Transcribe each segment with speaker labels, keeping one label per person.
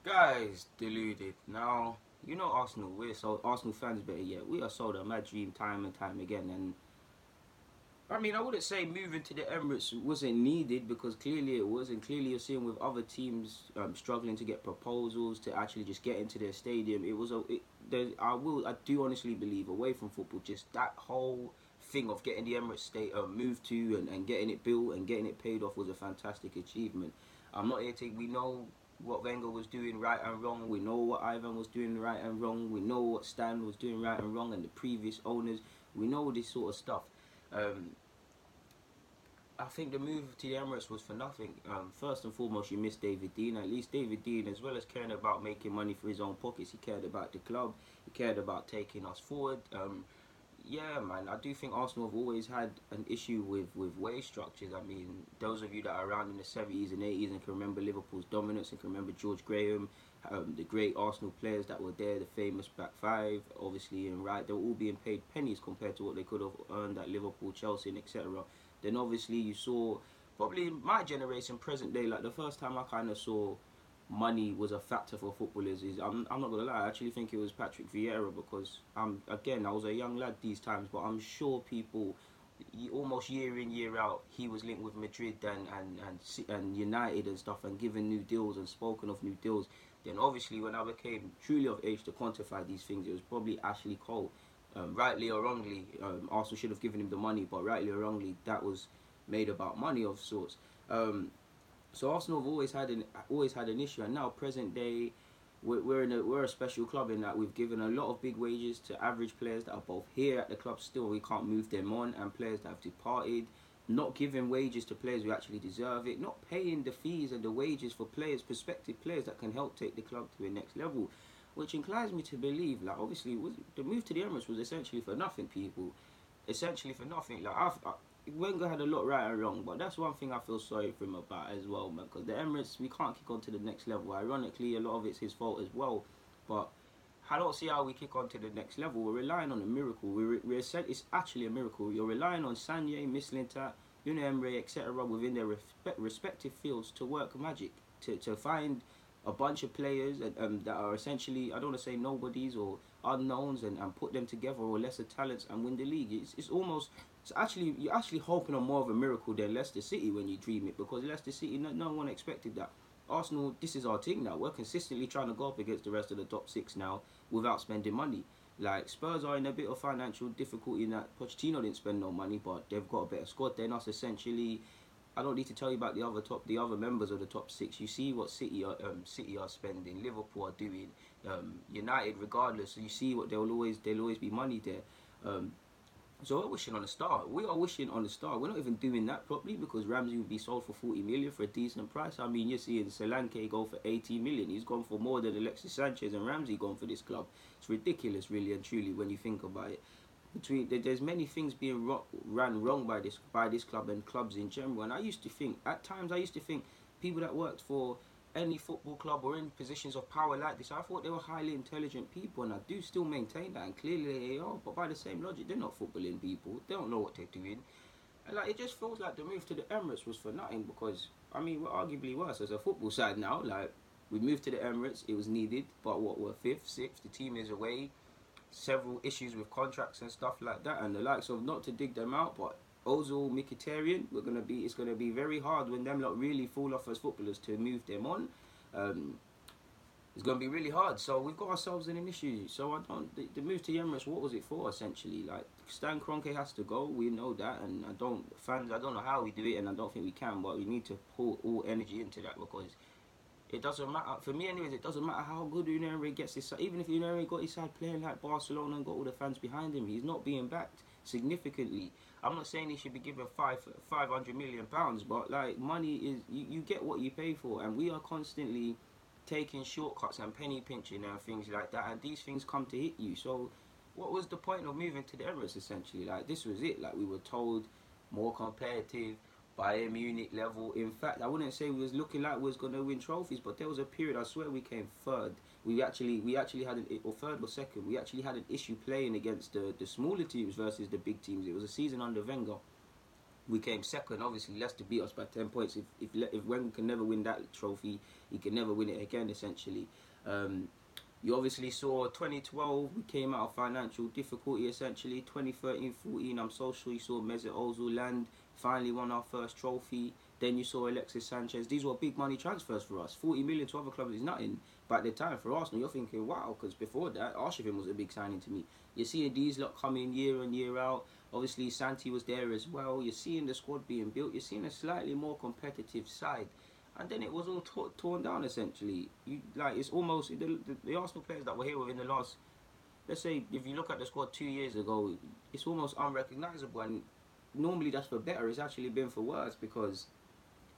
Speaker 1: Guys, deluded. Now, you know Arsenal. We're so Arsenal fans better yet. We are sold a mad dream time and time again. And I mean, I wouldn't say moving to the Emirates wasn't needed because clearly it was, and clearly you're seeing with other teams struggling to get proposals to actually just get into their stadium. It was a. I do honestly believe away from football, just that whole thing of getting the Emirates state moved to and getting it built and getting it paid off was a fantastic achievement. I'm not here to. We know what Wenger was doing right and wrong. We know what Ivan was doing right and wrong. We know what Stan was doing right and wrong, and the previous owners. We know this sort of stuff. Um, I think the move to the Emirates was for nothing. First and foremost, you miss David Dean. At least David Dean, as well as caring about making money for his own pockets, he cared about the club. He cared about taking us forward. Yeah, man, I do think Arsenal have always had an issue with wage structures. I mean, those of you that are around in the 70s and 80s and can remember Liverpool's dominance and can remember George Graham, the great Arsenal players that were there, the famous back five, obviously, and right, they were all being paid pennies compared to what they could have earned at Liverpool, Chelsea, and etc. Then obviously you saw, probably my generation, present day, like the first time I kind of saw money was a factor for footballers is I'm not gonna lie, I actually think it was Patrick Vieira because again I was a young lad these times, but I'm sure people almost year in year out he was linked with Madrid and United and stuff and given new deals and spoken of new deals. Then obviously when I became truly of age to quantify these things, it was probably Ashley Cole. Rightly or wrongly, Arsenal should have given him the money, but rightly or wrongly, that was made about money of sorts. Um, so Arsenal have always had an issue, and now present day, we're a special club in that we've given a lot of big wages to average players that are both here at the club still. We can't move them on, and players that have departed. Not giving wages to players who actually deserve it. Not paying the fees and the wages for players, prospective players that can help take the club to the next level. Which inclines me to believe, like obviously, the move to the Emirates was essentially for nothing, people. Essentially for nothing. Wenger had a lot right and wrong, but that's one thing I feel sorry for him about as well, man. Because the Emirates, we can't kick on to the next level. Ironically, a lot of it's his fault as well. But I don't see how we kick on to the next level. We're relying on a miracle. It's actually a miracle. You're relying on Sanye, Mislintat, Unai Emery, etc. within their respective fields to work magic, to find a bunch of players that are essentially, I don't want to say nobodies or unknowns, and put them together or lesser talents and win the league. It's almost you're actually hoping on more of a miracle than Leicester City when you dream it, because Leicester City, no one expected that. Arsenal, this is our thing now. We're consistently trying to go up against the rest of the top six now without spending money. Like Spurs are in a bit of financial difficulty in that Pochettino didn't spend no money, but they've got a better squad than us essentially. I don't need to tell you about the other members of the top six. You see what City are spending, Liverpool are doing, United regardless. So you see what there'll always be money there. So we're wishing on a star. We are wishing on a star. We're not even doing that properly because Ramsey would be sold for 40 million for a decent price. I mean, you're seeing Solanke go for 80 million. He's gone for more than Alexis Sanchez and Ramsey gone for this club. It's ridiculous, really and truly, when you think about it. There's many things being ran wrong by this club and clubs in general. And at times I used to think people that worked for any football club or in positions of power like this, I thought they were highly intelligent people, and I do still maintain that, and clearly they are. But by the same logic, they're not footballing people. They don't know what they're doing. And like it just feels like the move to the Emirates was for nothing because I mean we're arguably worse as a football side now. Like we moved to the Emirates, it was needed, but what we're fifth, sixth, the team is away. Several issues with contracts and stuff like that, and the likes of, not to dig them out, but Ozil, Mkhitaryan, it's gonna be very hard when them lot really fall off as footballers to move them on. Um, it's gonna be really hard. So we've got ourselves in an issue. So the move to Emirates, what was it for essentially? Like Stan Kroenke has to go, we know that, and I don't know how we do it, and I don't think we can, but we need to pour all energy into that because it doesn't matter, for me anyways, it doesn't matter how good Unai Emery gets his side. Even if Unai Emery got his side playing like Barcelona and got all the fans behind him, he's not being backed significantly. I'm not saying he should be given £500 million, but like money is, you get what you pay for, and we are constantly taking shortcuts and penny pinching and things like that, and these things come to hit you. So what was the point of moving to the Emirates essentially? Like this was it, like we were told more competitive, Bayern Munich level. In fact, I wouldn't say we was looking like we was going to win trophies, but there was a period, I swear we came third. We actually had or third or second. We actually had an issue playing against the smaller teams versus the big teams. It was a season under Wenger. We came second. Obviously, Leicester beat us by 10 points. If Wenger can never win that trophy, he can never win it again. Essentially, um, you obviously saw 2012. We came out of financial difficulty. Essentially, 2013-14. I'm so sure you saw Mesut Ozil land. Finally won our first trophy. Then you saw Alexis Sanchez. These were big money transfers for us. 40 million to other clubs is nothing. But at the time for Arsenal, you're thinking, wow, because before that, Arshavin was a big signing to me. You're seeing these lot come in year in, year out. Obviously, Santi was there as well. You're seeing the squad being built. You're seeing a slightly more competitive side. And then it was all torn down, essentially. It's almost... The Arsenal players that were here within the last... Let's say, if you look at the squad 2 years ago, it's almost unrecognisable. And normally that's for better. It's actually been for worse because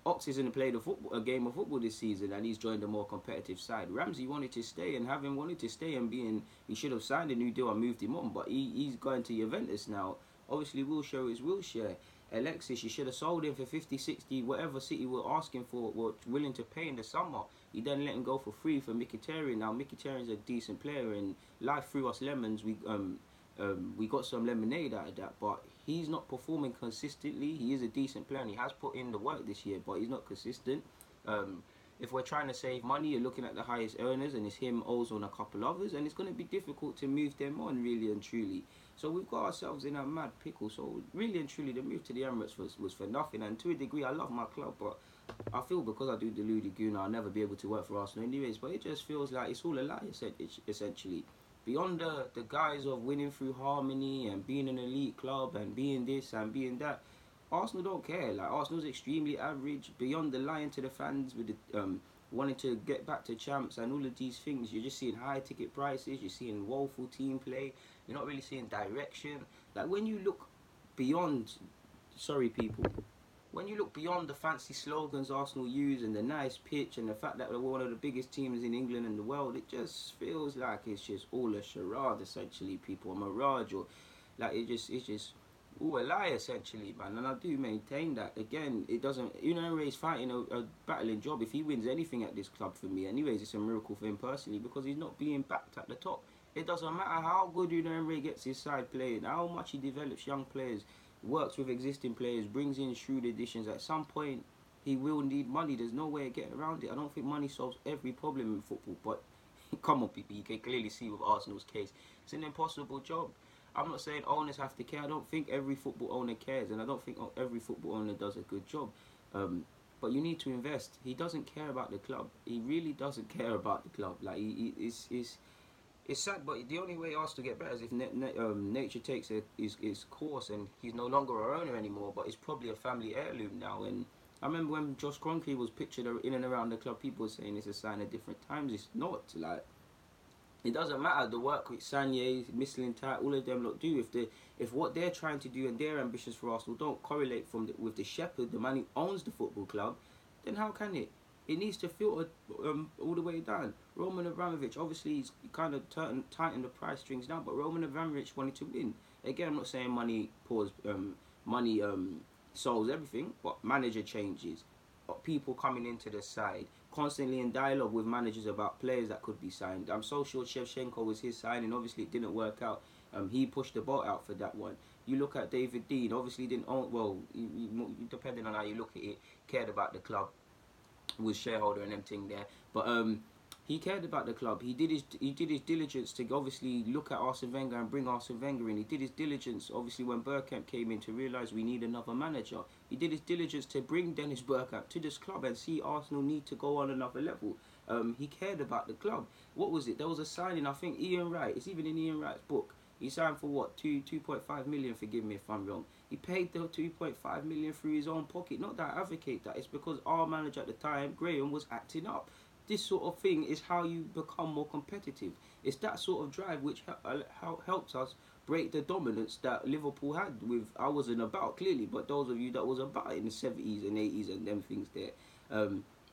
Speaker 1: Ox isn't played a game of football this season, and he's joined a more competitive side. Ramsey wanted to stay, and having wanted to stay and he should have signed a new deal and moved him on, but he's going to Juventus now. Obviously, Wilshere is Wilshere. Alexis, you should have sold him for 50, 60, whatever City were asking for, were willing to pay in the summer. You then let him go for free for Mkhitaryan. Now, Mkhitaryan's a decent player, and life threw us lemons. We got some lemonade out of that, but he's not performing consistently. He is a decent player and he has put in the work this year, but he's not consistent. If we're trying to save money, you're looking at the highest earners, and it's him, Ozil, and a couple others, and it's going to be difficult to move them on, really and truly. So we've got ourselves in a mad pickle. So really and truly, the move to the Emirates was for nothing. And to a degree, I love my club, but I feel because I do the Ludi Guna, I'll never be able to work for Arsenal anyways. But it just feels like it's all a lie, essentially. Beyond the guise of winning through harmony and being an elite club and being this and being that, Arsenal don't care. Like, Arsenal's extremely average. Beyond the lying to the fans with the wanting to get back to champs and all of these things, you're just seeing high ticket prices. You're seeing woeful team play. You're not really seeing direction. Like, when you look beyond, sorry people, when you look beyond the fancy slogans Arsenal use and the nice pitch and the fact that we're one of the biggest teams in England and the world, it just feels like it's just all a charade, essentially, people, a mirage, or like it's just all a lie, essentially, man. And I do maintain that. Again, it doesn't... Unai is fighting a battling job. If he wins anything at this club for me, anyways, it's a miracle for him personally because he's not being backed at the top. It doesn't matter how good Unai gets his side playing, how much he develops young players, works with existing players, brings in shrewd additions. At some point, he will need money. There's no way of getting around it. I don't think money solves every problem in football, but come on, people, you can clearly see with Arsenal's case, it's an impossible job. I'm not saying owners have to care. I don't think every football owner cares, and I don't think every football owner does a good job. But you need to invest. He doesn't care about the club. He really doesn't care about the club. Like, it's sad, but the only way Arsenal get better is if nature takes his course and he's no longer our owner anymore, but it's probably a family heirloom now. And I remember when Josh Kroenke was pictured in and around the club, people were saying it's a sign of different times. It's not. Like, it doesn't matter the work which Sanye, Mislintat, all of them lot do. If what they're trying to do and their ambitions for Arsenal don't correlate with the shepherd, the man who owns the football club, then how can it? It needs to filter all the way down. Roman Abramovich, obviously, he's kind of tightened the price strings now, but Roman Abramovich wanted to win. Again, I'm not saying money solves everything, but manager changes, people coming into the side, constantly in dialogue with managers about players that could be signed. I'm so sure Shevchenko was his signing. Obviously, it didn't work out. He pushed the boat out for that one. You look at David Dean, obviously didn't own, well, depending on how you look at it, cared about the club, was shareholder and everything there, but he cared about the club. He did his diligence to obviously look at Arsene Wenger and bring Arsene Wenger in. He did his diligence obviously when Bergkamp came in to realise we need another manager. He did his diligence to bring Dennis Bergkamp to this club and see Arsenal need to go on another level. He cared about the club. What was it? There was a signing, I think Ian Wright, it's even in Ian Wright's book. He signed for what, 2.5 million, forgive me if I'm wrong. He paid the 2.5 million through his own pocket. Not that I advocate that, it's because our manager at the time, Graham, was acting up. This sort of thing is how you become more competitive. It's that sort of drive which helps us break the dominance that Liverpool had with, I wasn't about clearly, but those of you that was about in the 70s and 80s and them things there.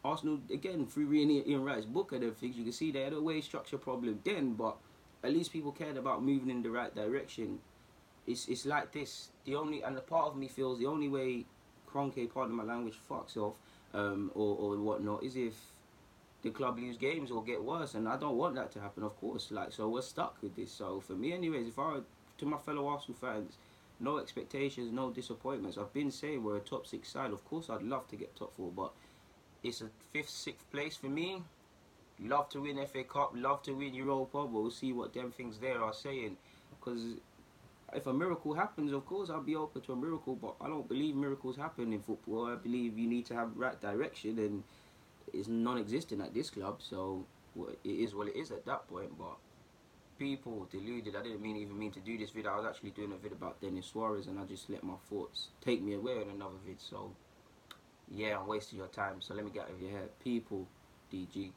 Speaker 1: Arsenal, again, through Ian Wright's book and everything, you can see they had a wage structure problem then, but at least people cared about moving in the right direction. It's like this. And the part of me feels the only way Kroenke, pardon my language, fucks off or whatnot is if the club lose games or get worse, and I don't want that to happen, of course. Like, so we're stuck with this. So for me, anyways, if I were to my fellow Arsenal fans, no expectations, no disappointments. I've been saying we're a top six side. Of course, I'd love to get top four, but it's a fifth, sixth place for me. Love to win FA Cup, love to win Europa, but we'll see what them things there are saying. Because if a miracle happens, of course I'll be open to a miracle, but I don't believe miracles happen in football. I believe you need to have right direction, and it's non-existent at this club. So it is what it is at that point. But people deluded. I didn't even mean to do this video. I was actually doing a vid about Denis Suarez, and I just let my thoughts take me away on another vid. So yeah, I'm wasting your time. So let me get out of your head, people. DG.